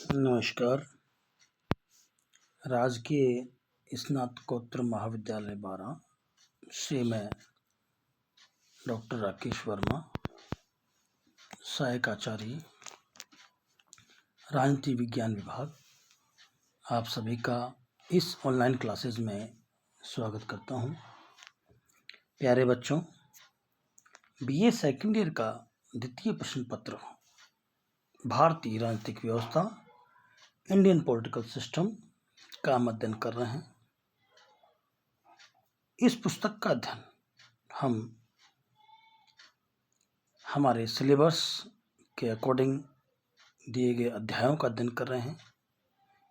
नमस्कार। राजकीय स्नातकोत्तर महाविद्यालय बारां से मैं डॉक्टर राकेश वर्मा, सहायक आचार्य, राजनीति विज्ञान विभाग, आप सभी का इस ऑनलाइन क्लासेस में स्वागत करता हूं। प्यारे बच्चों, बीए सेकेंड ईयर का द्वितीय प्रश्न पत्र भारतीय राजनीतिक व्यवस्था, इंडियन पॉलिटिकल सिस्टम का हम अध्ययन कर रहे हैं। इस पुस्तक का अध्ययन हम हमारे सिलेबस के अकॉर्डिंग दिए गए अध्यायों का अध्ययन कर रहे हैं।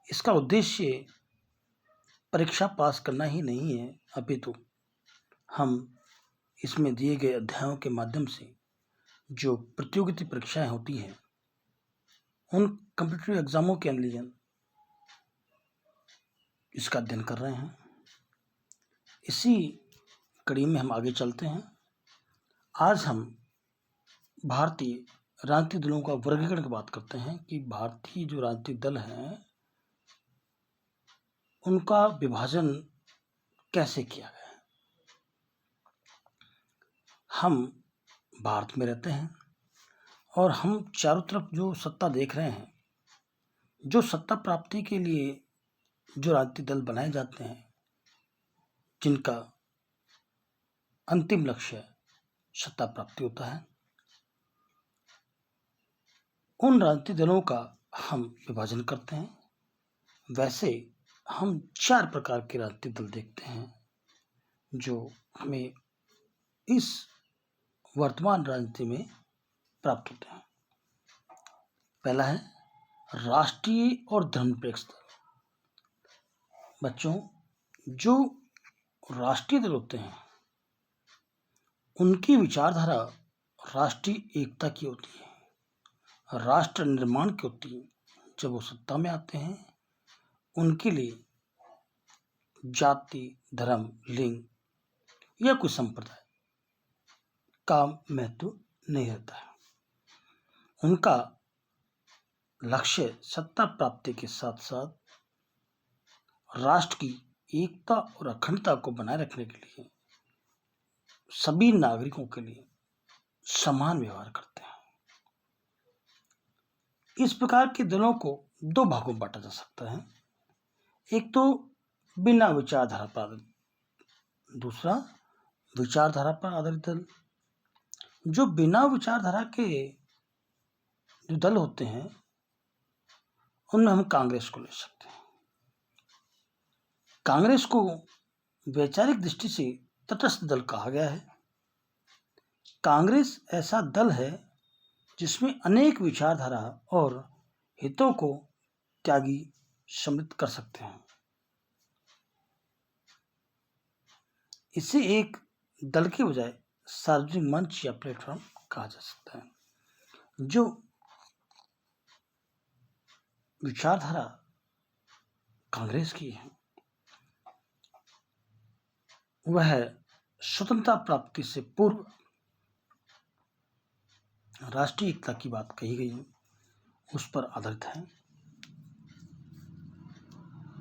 इसका उद्देश्य परीक्षा पास करना ही नहीं है, अपितु हम इसमें दिए गए अध्यायों के माध्यम से जो प्रतियोगिता परीक्षाएं होती हैं, उन कॉम्पिटिटिव एग्जामों के लिए इसका अध्ययन कर रहे हैं। इसी कड़ी में हम आगे चलते हैं। आज हम भारतीय राजनीतिक दलों का वर्गीकरण की बात करते हैं कि भारतीय जो राजनीतिक दल हैं उनका विभाजन कैसे किया गया है। हम भारत में रहते हैं और हम चारों तरफ जो सत्ता देख रहे हैं, जो सत्ता प्राप्ति के लिए जो राजनीतिक दल बनाए जाते हैं, जिनका अंतिम लक्ष्य सत्ता प्राप्ति होता है, उन राजनीतिक दलों का हम विभाजन करते हैं। वैसे हम 4 प्रकार के राजनीतिक दल देखते हैं जो हमें इस वर्तमान राजनीति में प्राप्त होते हैं। पहला है राष्ट्रीय और धर्मनिरपेक्ष दल। बच्चों, जो राष्ट्रीय दल होते हैं उनकी विचारधारा राष्ट्रीय एकता की होती है, राष्ट्र निर्माण की होती है। जब वो सत्ता में आते हैं उनके लिए जाति, धर्म, लिंग या कोई संप्रदाय का महत्व नहीं रहता है। उनका लक्ष्य सत्ता प्राप्ति के साथ साथ राष्ट्र की एकता और अखंडता को बनाए रखने के लिए सभी नागरिकों के लिए समान व्यवहार करते हैं। इस प्रकार के दलों को 2 भागों में बांटा जा सकता है। एक तो बिना विचारधारा पर आधारित, दूसरा विचारधारा पर आधारित दल। जो बिना विचारधारा के जो दल होते हैं उनमें हम कांग्रेस को ले सकते हैं। कांग्रेस को वैचारिक दृष्टि से तटस्थ दल कहा गया है। कांग्रेस ऐसा दल है जिसमें अनेक विचारधारा और हितों को त्यागी सम्मिलित कर सकते हैं। इसे एक दल के बजाय सार्वजनिक मंच या प्लेटफॉर्म कहा जा सकता है। जो विचारधारा कांग्रेस की है वह स्वतंत्रता प्राप्ति से पूर्व राष्ट्रीय एकता की बात कही गई है, उस पर आधारित है।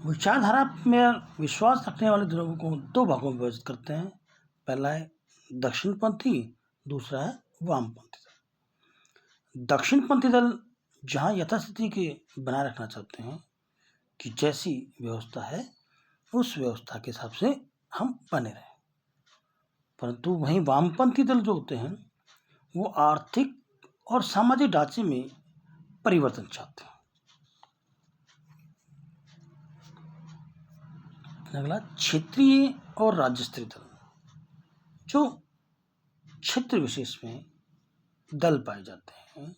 विचारधारा में विश्वास रखने वाले दलों को 2 भागों में विभाजित करते हैं। पहला है दक्षिणपंथी, दूसरा है वामपंथी दल। दक्षिणपंथी दल जहां यथास्थिति के बनाए रखना चाहते हैं कि जैसी व्यवस्था है उस व्यवस्था के हिसाब से हम बने रहें, परंतु वहीं वामपंथी दल जो होते हैं वो आर्थिक और सामाजिक ढांचे में परिवर्तन चाहते हैं। अगला क्षेत्रीय और राज्य स्तरीय दल। जो क्षेत्र विशेष में दल पाए जाते हैं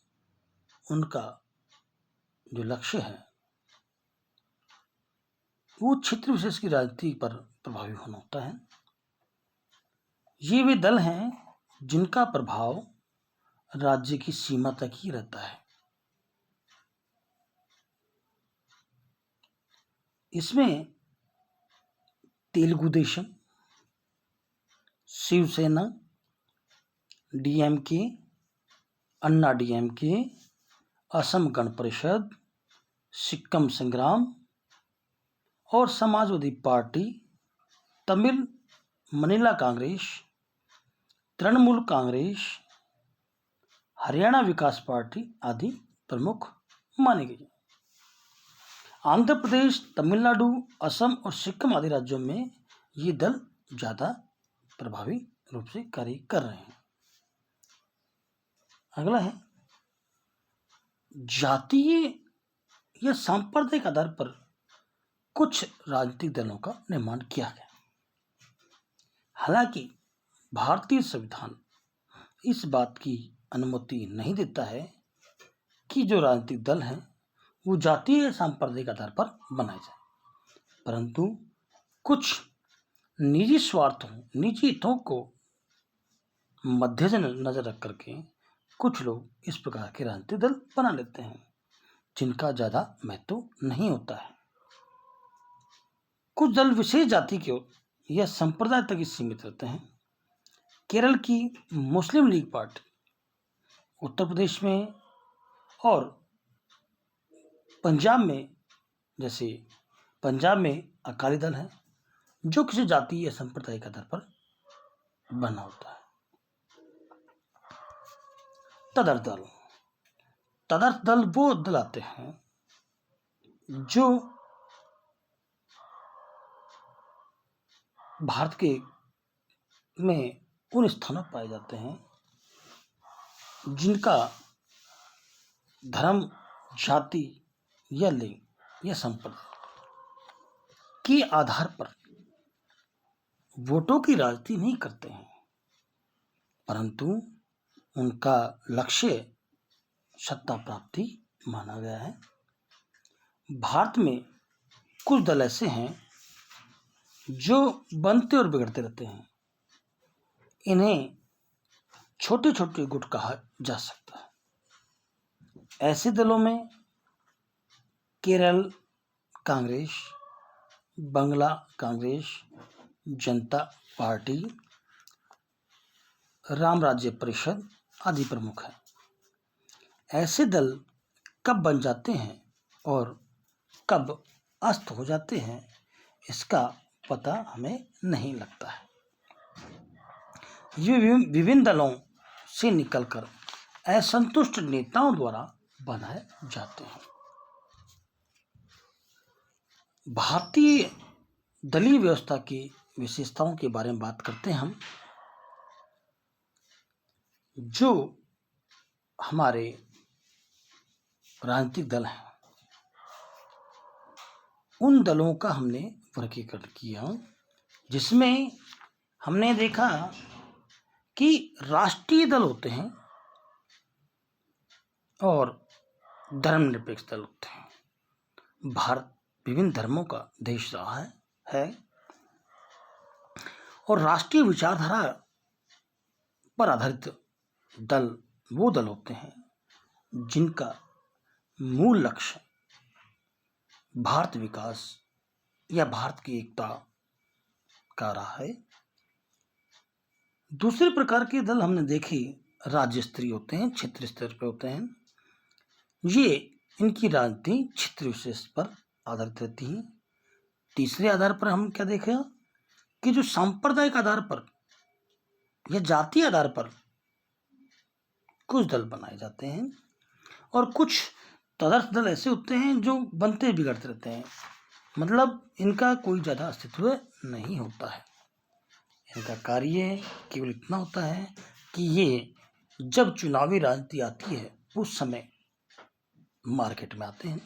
उनका जो लक्ष्य है वो क्षेत्र विशेष की राजनीति पर प्रभावी होना होता है। ये वे दल हैं जिनका प्रभाव राज्य की सीमा तक ही रहता है। इसमें तेलुगु देशम, शिवसेना, डीएमके, अन्ना डीएमके, असम गण परिषद, सिक्किम संग्राम और समाजवादी पार्टी, तमिल मनीला कांग्रेस, तृणमूल कांग्रेस, हरियाणा विकास पार्टी आदि प्रमुख मानी गई। आंध्र प्रदेश, तमिलनाडु, असम और सिक्किम आदि राज्यों में ये दल ज़्यादा प्रभावी रूप से कार्य कर रहे हैं। अगला है जातीय या सांप्रदायिक आधार पर कुछ राजनीतिक दलों का निर्माण किया गया। हालांकि भारतीय संविधान इस बात की अनुमति नहीं देता है कि जो राजनीतिक दल हैं वो जातीय या सांप्रदायिक आधार पर बनाए जाए, परंतु कुछ निजी स्वार्थों, निजी हितों को मद्देनजर रख करके कुछ लोग इस प्रकार के राजनीतिक दल बना लेते हैं जिनका ज़्यादा महत्व नहीं होता है। कुछ दल विशेष जाति के या संप्रदाय तक ही सीमित रहते हैं। केरल की मुस्लिम लीग पार्टी, उत्तर प्रदेश में और पंजाब में, जैसे पंजाब में अकाली दल है जो किसी जाति या संप्रदाय के आधार पर बना होता है। तदर्थ दल वो दल आते हैं जो भारत के में उन स्थानों पर पाए जाते हैं जिनका धर्म, जाति या लिंग या संप्रदाय के आधार पर वोटों की राजनीति नहीं करते हैं, परंतु उनका लक्ष्य सत्ता प्राप्ति माना गया है। भारत में कुछ दल ऐसे हैं जो बनते और बिगड़ते रहते हैं। इन्हें छोटे छोटे गुट कहा जा सकता है। ऐसे दलों में केरल कांग्रेस, बंगला कांग्रेस, जनता पार्टी, राम राज्य परिषद आदि प्रमुख हैं। ऐसे दल कब बन जाते हैं और कब अस्त हो जाते हैं इसका पता हमें नहीं लगता है। ये विभिन्न दलों से निकलकर असंतुष्ट नेताओं द्वारा बनाए जाते हैं। भारतीय दलीय व्यवस्था की विशेषताओं के बारे में बात करते हैं हम। जो हमारे राजनीतिक दल हैं उन दलों का हमने वर्गीकरण किया, जिसमें हमने देखा कि राष्ट्रीय दल होते हैं और धर्मनिरपेक्ष दल होते हैं। भारत विभिन्न धर्मों का देश रहा है और राष्ट्रीय विचारधारा पर आधारित दल वो दल होते हैं जिनका मूल लक्ष्य भारत विकास या भारत की एकता का रहा है। दूसरे प्रकार के दल हमने देखे राज्य स्तरीय होते हैं, क्षेत्र स्तर पर होते हैं। ये इनकी राजनीति क्षेत्र विशेष पर आधारित रहती है। तीसरे आधार पर हम क्या देखें कि जो सांप्रदायिक आधार पर या जातीय आधार पर कुछ दल बनाए जाते हैं और कुछ तदर्थ दल ऐसे होते हैं जो बनते बिगड़ते रहते हैं, मतलब इनका कोई ज़्यादा अस्तित्व नहीं होता है। इनका कार्य केवल इतना होता है कि ये जब चुनावी राजनीति आती है उस समय मार्केट में आते हैं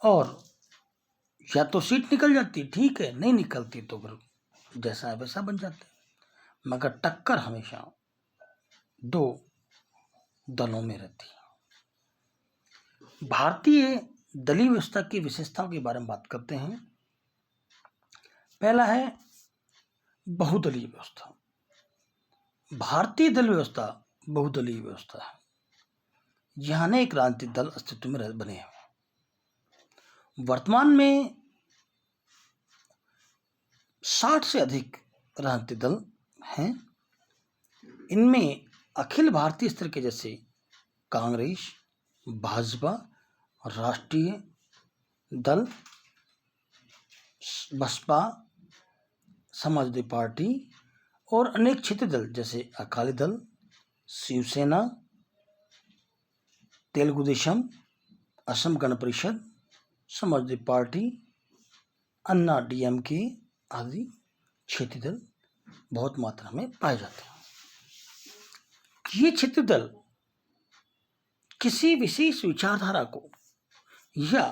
और या तो सीट निकल जाती, ठीक है, नहीं निकलती तो फिर जैसा है वैसा बन जाते हैं, मगर टक्कर हमेशा दो दलों में रहती है। भारतीय दलीय व्यवस्था की विशेषताओं के बारे में बात करते हैं। पहला है बहुदलीय व्यवस्था। भारतीय दल व्यवस्था बहुदलीय व्यवस्था है। यहाँ अनेक राजनीतिक दल अस्तित्व में बने हैं। वर्तमान में 60 से अधिक राजनीतिक दल हैं। इनमें अखिल भारतीय स्तर के जैसे कांग्रेस, भाजपा, राष्ट्रीय दल, बसपा, समाजवादी पार्टी और अनेक क्षेत्रीय दल जैसे अकाली दल, शिवसेना, तेलुगु देशम, असम गण परिषद, समाजवादी पार्टी, अन्ना डीएमके आदि क्षेत्रीय दल बहुत मात्रा में पाए जाते हैं। ये क्षेत्रीय दल किसी विशेष विचारधारा को या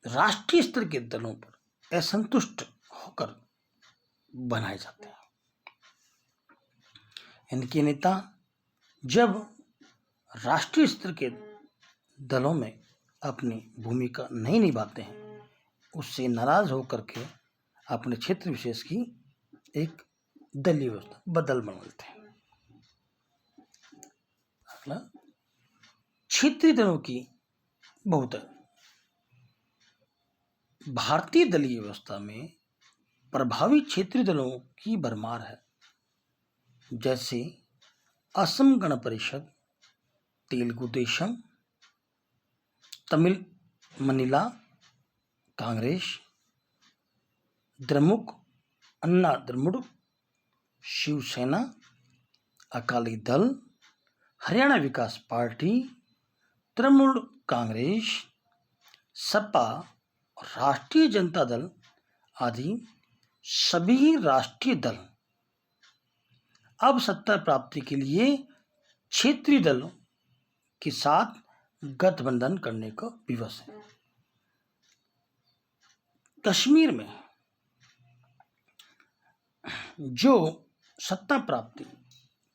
राष्ट्रीय स्तर के दलों पर असंतुष्ट होकर बनाए जाते हैं। इनके नेता जब राष्ट्रीय स्तर के दलों में अपनी भूमिका नहीं निभाते हैं, उससे नाराज होकर के अपने क्षेत्र विशेष की एक दलीय व्यवस्था बदल बनते हैं। अगला, क्षेत्रीय दलों की बहुत भारतीय दलीय व्यवस्था में प्रभावी क्षेत्रीय दलों की भरमार है, जैसे असम गण परिषद, तेलुगु देशम, तमिल मनीला कांग्रेस, द्रमुक, अन्ना द्रमुड़, शिवसेना, अकाली दल, हरियाणा विकास पार्टी, तृणमूल कांग्रेस, सपा, राष्ट्रीय जनता दल आदि सभी राष्ट्रीय दल अब सत्ता प्राप्ति के लिए क्षेत्रीय दलों के साथ गठबंधन करने को विवश है। कश्मीर में जो सत्ता प्राप्ति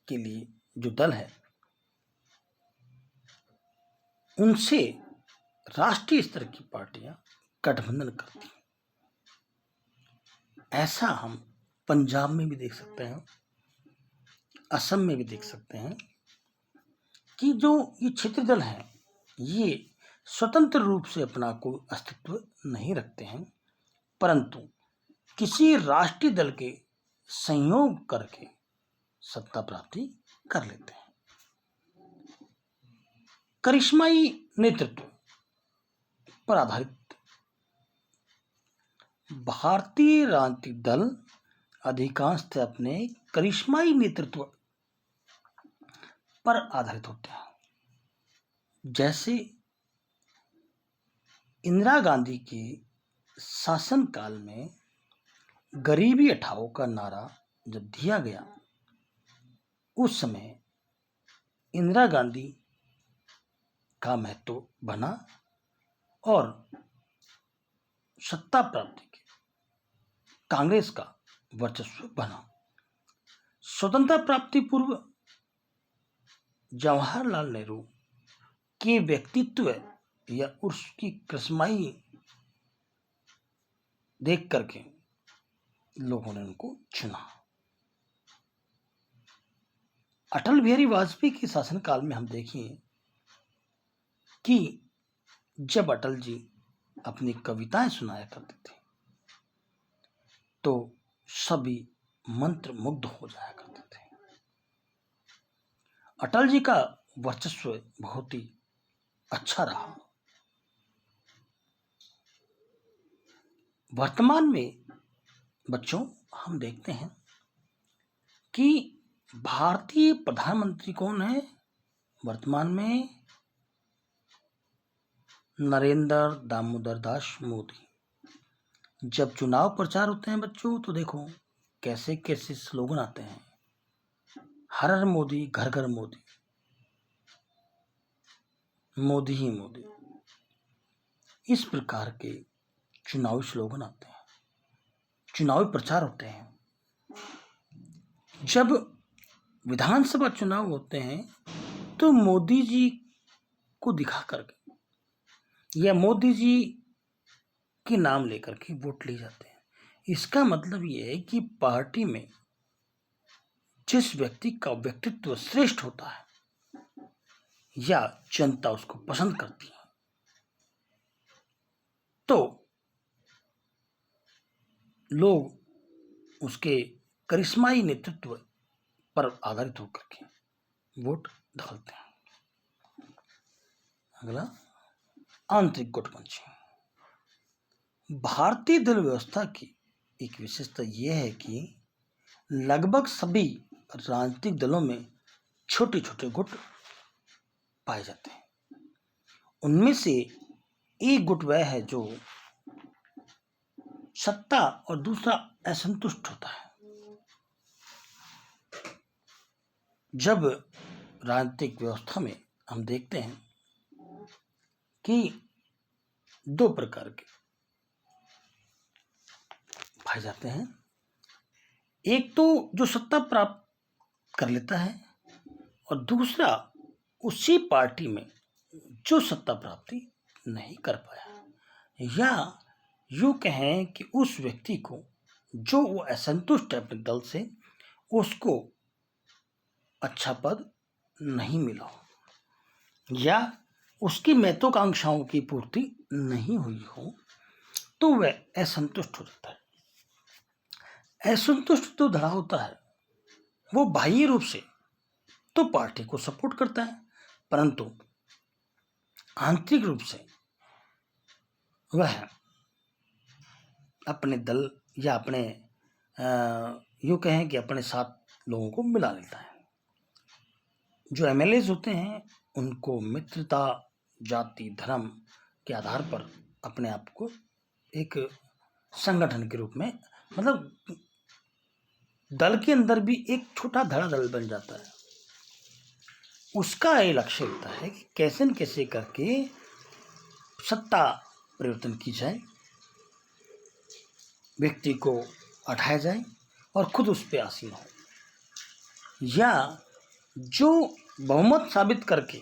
के लिए जो दल है, उनसे राष्ट्रीय स्तर की पार्टियां गठबंधन करती हैं। ऐसा हम पंजाब में भी देख सकते हैं, असम में भी देख सकते हैं कि जो ये क्षेत्रीय दल हैं, ये स्वतंत्र रूप से अपना कोई अस्तित्व नहीं रखते हैं, परंतु किसी राष्ट्रीय दल के संयोग करके सत्ता प्राप्ति कर लेते हैं। करिश्माई नेतृत्व पर आधारित भारतीय राजनीतिक दल अधिकांशतः अपने करिश्माई नेतृत्व पर आधारित होते हैं। जैसे इंदिरा गांधी के शासनकाल में गरीबी हटाओ का नारा जब दिया गया, उस समय इंदिरा गांधी का महत्व बना और सत्ता प्राप्ति के कांग्रेस का वर्चस्व बना। स्वतंत्रता प्राप्ति पूर्व जवाहरलाल नेहरू के व्यक्तित्व या उसकी करिश्माई देख करके लोगों ने उनको चुना। अटल बिहारी वाजपेयी के शासनकाल में हम देखें कि जब अटल जी अपनी कविताएं सुनाया करते थे तो सभी मंत्र मुग्ध हो जाया करते थे। अटल जी का वर्चस्व बहुत ही अच्छा रहा। वर्तमान में बच्चों हम देखते हैं कि भारतीय प्रधानमंत्री कौन है वर्तमान में? नरेंद्र दामोदर दास मोदी। जब चुनाव प्रचार होते हैं बच्चों, तो देखो कैसे कैसे स्लोगन आते हैं, हर हर मोदी, घर घर मोदी, मोदी ही मोदी। इस प्रकार के चुनावी स्लोगन आते हैं, चुनावी प्रचार होते हैं। जब विधानसभा चुनाव होते हैं तो मोदी जी को दिखा करके या मोदी जी के नाम लेकर के वोट लिए जाते हैं। इसका मतलब यह है कि पार्टी में जिस व्यक्ति का व्यक्तित्व श्रेष्ठ होता है या जनता उसको पसंद करती है, तो लोग उसके करिश्माई नेतृत्व पर आधारित होकर के वोट डालते हैं। अगला, आंतरिक गुटमंची। भारतीय दल व्यवस्था की एक विशेषता यह है कि लगभग सभी राजनीतिक दलों में छोटे छोटे गुट पाए जाते हैं। उनमें से एक गुट वह है जो सत्ता और दूसरा असंतुष्ट होता है। जब राजनीतिक व्यवस्था में हम देखते हैं कि दो प्रकार के पाए जाते हैं। एक तो जो सत्ता प्राप्त कर लेता है और दूसरा उसी पार्टी में जो सत्ता प्राप्ति नहीं कर पाया, या यूँ कहें कि उस व्यक्ति को जो वो असंतुष्ट है अपने दल से, उसको अच्छा पद नहीं मिला हो या उसकी महत्वाकांक्षाओं की पूर्ति नहीं हुई हो, तो वह असंतुष्ट हो जाता है। असंतुष्ट तो धड़ा होता है, वो बाह्य रूप से तो पार्टी को सपोर्ट करता है, परंतु आंतरिक रूप से वह अपने दल या अपने यूँ कहें कि अपने साथ लोगों को मिला लेता है। जो एमएलएज होते हैं उनको मित्रता, जाति, धर्म के आधार पर अपने आप को एक संगठन के रूप में, मतलब दल के अंदर भी एक छोटा धड़ा दल बन जाता है। उसका ये लक्ष्य होता है कि कैसे न कैसे करके सत्ता परिवर्तन की जाए, व्यक्ति को हटाया जाए और खुद उस पर आसीन हो, या जो बहुमत साबित करके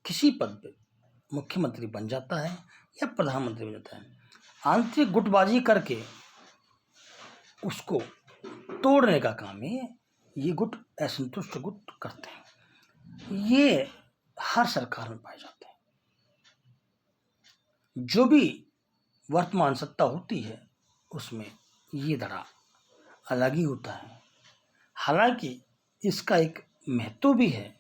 किसी पद पे मुख्यमंत्री बन जाता है या प्रधानमंत्री बन जाता है, आंतरिक गुटबाजी करके उसको तोड़ने का काम ये गुट, असंतुष्ट गुट करते हैं। ये हर सरकार में पाए जाते हैं। जो भी वर्तमान सत्ता होती है उसमें ये धड़ा अलग ही होता है। हालांकि इसका एक महत्व भी है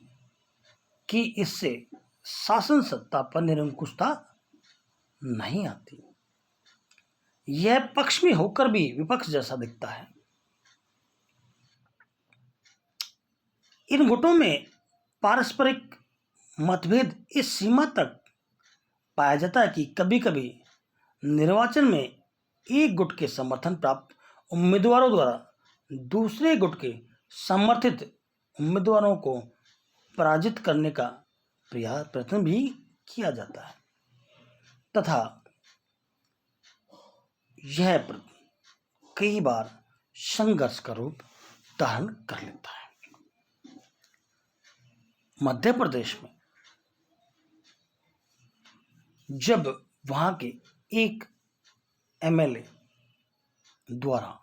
कि इससे शासन सत्ता पर निरंकुशता नहीं आती। यह पक्ष में होकर भी विपक्ष जैसा दिखता है। इन गुटों में पारस्परिक मतभेद इस सीमा तक पाया जाता है कि कभी कभी निर्वाचन में एक गुट के समर्थन प्राप्त उम्मीदवारों द्वारा दूसरे गुट के समर्थित उम्मीदवारों को पराजित करने का प्रयत्न भी किया जाता है, तथा यह कई बार संघर्ष का रूप धारण कर लेता है। मध्य प्रदेश में जब वहां के एक एमएलए द्वारा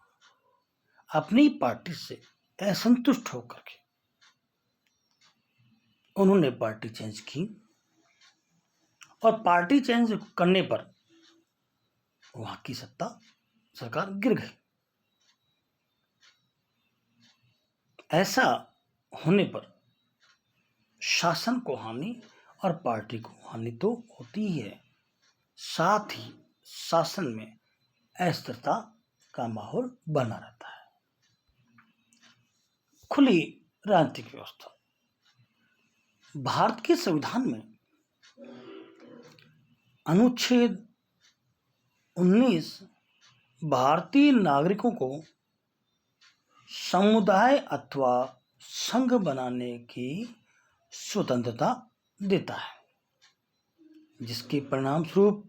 अपनी पार्टी से असंतुष्ट होकर के उन्होंने पार्टी चेंज की और पार्टी चेंज करने पर वहां की सरकार गिर गई। ऐसा होने पर शासन को हानि और पार्टी को हानि तो होती ही है, साथ ही शासन में अस्थिरता का माहौल बना रहता है। खुली राजनीतिक व्यवस्था। भारत के संविधान में अनुच्छेद 19 भारतीय नागरिकों को समुदाय अथवा संघ बनाने की स्वतंत्रता देता है, जिसके परिणाम स्वरूप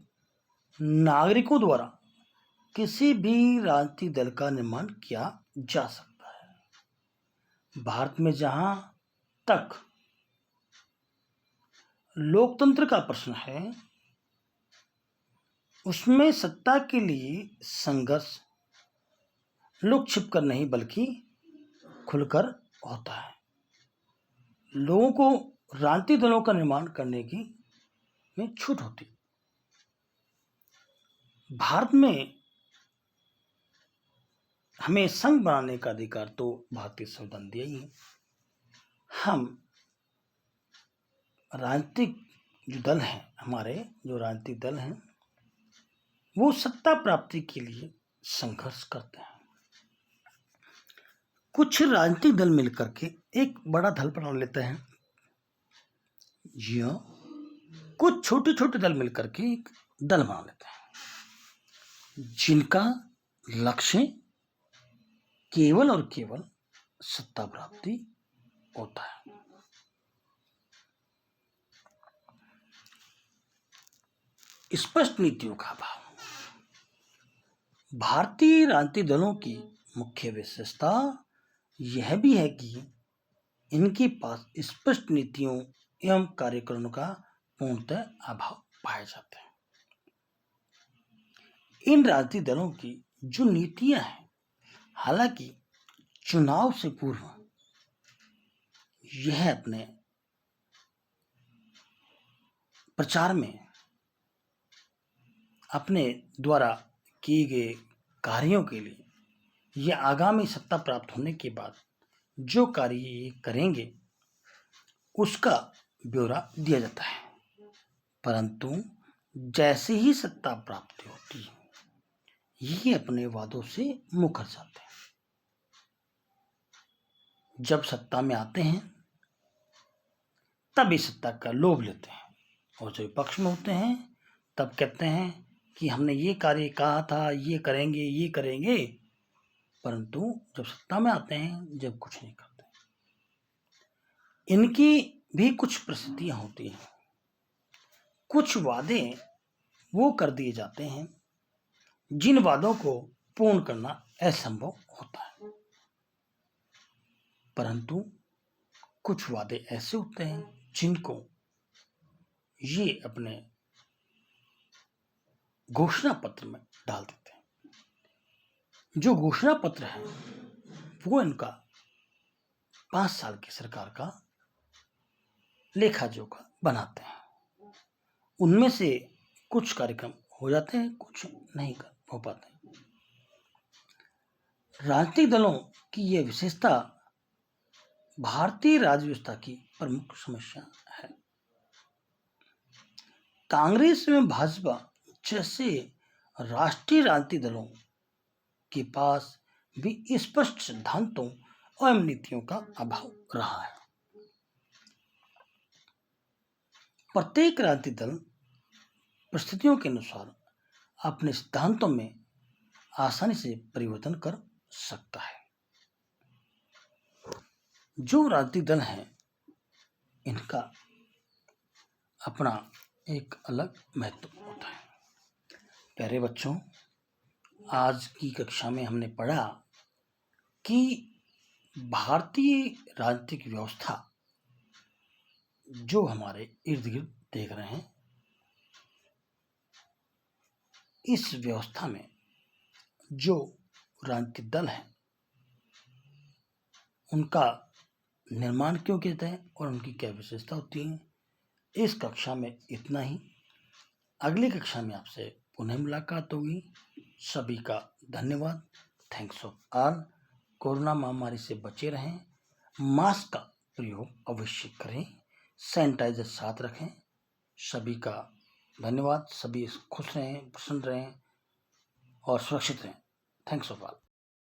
नागरिकों द्वारा किसी भी राजनीतिक दल का निर्माण किया जा सकता है। भारत में जहां तक लोकतंत्र का प्रश्न है, उसमें सत्ता के लिए संघर्ष लुक छिप कर नहीं बल्कि खुलकर होता है। लोगों को राजनीतिक दलों का निर्माण करने की में छूट होती। भारत में हमें संघ बनाने का अधिकार तो भारतीय संविधान दिया ही है। हम राजनीतिक जो दल हैं, हमारे जो राजनीतिक दल हैं, वो सत्ता प्राप्ति के लिए संघर्ष करते हैं। कुछ राजनीतिक दल मिलकर के एक बड़ा दल बना लेते हैं, या कुछ छोटे छोटे दल मिलकर के एक दल बना लेते हैं, जिनका लक्ष्य केवल और केवल सत्ता प्राप्ति होता है। स्पष्ट नीतियों का अभाव। भारतीय राजनीतिक दलों की मुख्य विशेषता यह भी है कि इनके पास स्पष्ट नीतियों एवं कार्यक्रमों का पूर्णतः अभाव पाए जाते हैं। इन राजनीतिक दलों की जो नीतियां हैं, हालांकि चुनाव से पूर्व यह अपने प्रचार में अपने द्वारा किए गए कार्यों के लिए या आगामी सत्ता प्राप्त होने के बाद जो कार्य ये करेंगे उसका ब्यौरा दिया जाता है, परंतु जैसे ही सत्ता प्राप्ति होती है ये अपने वादों से मुकर जाते हैं। जब सत्ता में आते हैं तब इस सत्ता का लोभ लेते हैं, और जब विपक्ष में होते हैं तब कहते हैं कि हमने ये कार्य कहा था, ये करेंगे, परंतु जब सत्ता में आते हैं जब कुछ नहीं करते। इनकी भी कुछ परिस्थितियां होती हैं। कुछ वादे वो कर दिए जाते हैं जिन वादों को पूर्ण करना असंभव होता है, परंतु कुछ वादे ऐसे होते हैं जिनको ये अपने घोषणा पत्र में डाल देते हैं। जो घोषणा पत्र है वो इनका 5 साल की सरकार का लेखा जोखा बनाते हैं। उनमें से कुछ कार्यक्रम हो जाते हैं, कुछ नहीं हो पाते। राजनीतिक दलों की यह विशेषता भारतीय राज्य व्यवस्था की प्रमुख समस्या है। कांग्रेस एवं भाजपा जैसे राष्ट्रीय राजनीतिक दलों के पास भी स्पष्ट सिद्धांतों एवं नीतियों का अभाव रहा है। प्रत्येक राजनीतिक दल परिस्थितियों के अनुसार अपने सिद्धांतों में आसानी से परिवर्तन कर सकता है। जो राजनीतिक दल हैं इनका अपना एक अलग महत्व होता है। प्यारे बच्चों, आज की कक्षा में हमने पढ़ा कि भारतीय राजनीतिक व्यवस्था जो हमारे इर्द गिर्द देख रहे हैं, इस व्यवस्था में जो राजनीतिक दल हैं उनका निर्माण क्यों कहते हैं और उनकी क्या विशेषता होती है, इस कक्षा में इतना ही। अगली कक्षा में आपसे पुनः मुलाकात होगी। सभी का धन्यवाद। Thanks of all. कोरोना महामारी से बचे रहें, मास्क का प्रयोग अवश्य करें, सैनिटाइजर साथ रखें। सभी का धन्यवाद। सभी खुश रहें, प्रसन्न रहें और सुरक्षित रहें। Thanks of all.